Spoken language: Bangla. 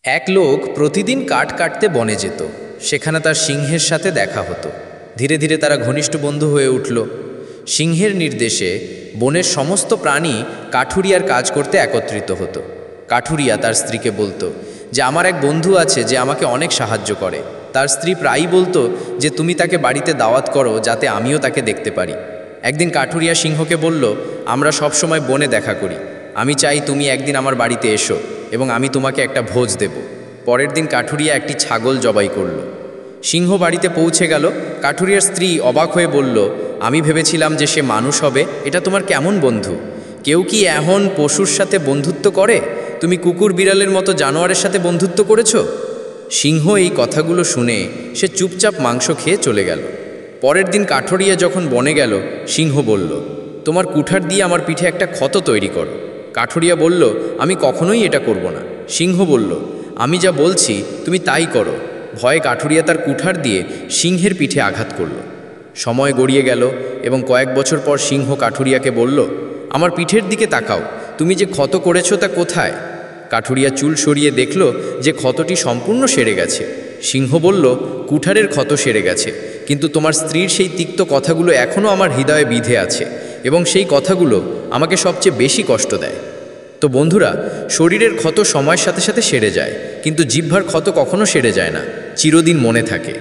এক লোক প্রতিদিন কাঠ কাটতে বনে যেত। সেখানে তার সিংহের সাথে দেখা হতো। ধীরে ধীরে তারা ঘনিষ্ঠ বন্ধু হয়ে উঠল। সিংহের নির্দেশে বনের সমস্ত প্রাণী কাঠুরিয়ার কাজ করতে একত্রিত হতো। কাঠুরিয়া তার স্ত্রীকে বলতো যে আমার এক বন্ধু আছে যে আমাকে অনেক সাহায্য করে। তার স্ত্রী প্রায়ই বলতো যে তুমি তাকে বাড়িতে দাওয়াত করো যাতে আমিও তাকে দেখতে পারি। একদিন কাঠুরিয়া সিংহকে বলল, আমরা সব সময় বনে দেখা করি, আমি চাই তুমি একদিন আমার বাড়িতে এসো এবং আমি তোমাকে একটা ভোজ দেব। পরের দিন কাঠুরিয়া একটি ছাগল জবাই করল। সিংহ বাড়িতে পৌঁছে গেল। কাঠুরিয়ার স্ত্রী অবাক হয়ে বলল, আমি ভেবেছিলাম যে সে মানুষ হবে। এটা তোমার কেমন বন্ধু? কেউ কি এমন পশুর সাথে বন্ধুত্ব করে? তুমি কুকুর বিড়ালের মতো জানোয়ারের সাথে বন্ধুত্ব করেছো? সিংহ এই কথাগুলো শুনে সে চুপচাপ মাংস খেয়ে চলে গেল। পরের দিন কাঠুরিয়া যখন বনে গেল, সিংহ বলল, তোমার কুঠার দিয়ে আমার পিঠে একটা ক্ষত তৈরি করো। কাঠুরিয়া বলল, আমি কখনোই এটা করব না। সিংহ বলল, আমি যা বলছি তুমি তাই করো। ভয়ে কাঠুরিয়া তার কুঠার দিয়ে সিংহের পিঠে আঘাত করল। সময় গড়িয়ে গেল এবং কয়েক বছর পর সিংহ কাঠুরিয়াকে বলল, আমার পিঠের দিকে তাকাও, তুমি যে ক্ষত করেছো তা কোথায়? কাঠুরিয়া চুল সরিয়ে দেখল যে ক্ষতটি সম্পূর্ণ সেরে গেছে। সিংহ বলল, কুঠারের ক্ষত সেরে গেছে, কিন্তু তোমার স্ত্রীর সেই তিক্ত কথাগুলো এখনও আমার হৃদয়ে বিঁধে আছে এবং সেই কথাগুলো আমাকে সবচেয়ে বেশি কষ্ট দেয়। তো বন্ধুরা, শরীরের ক্ষত সময়ের সাথে সাথে সেরে যায়, কিন্তু জিহ্বার ক্ষত কখনো সেরে যায় না, চিরদিন মনে থাকে।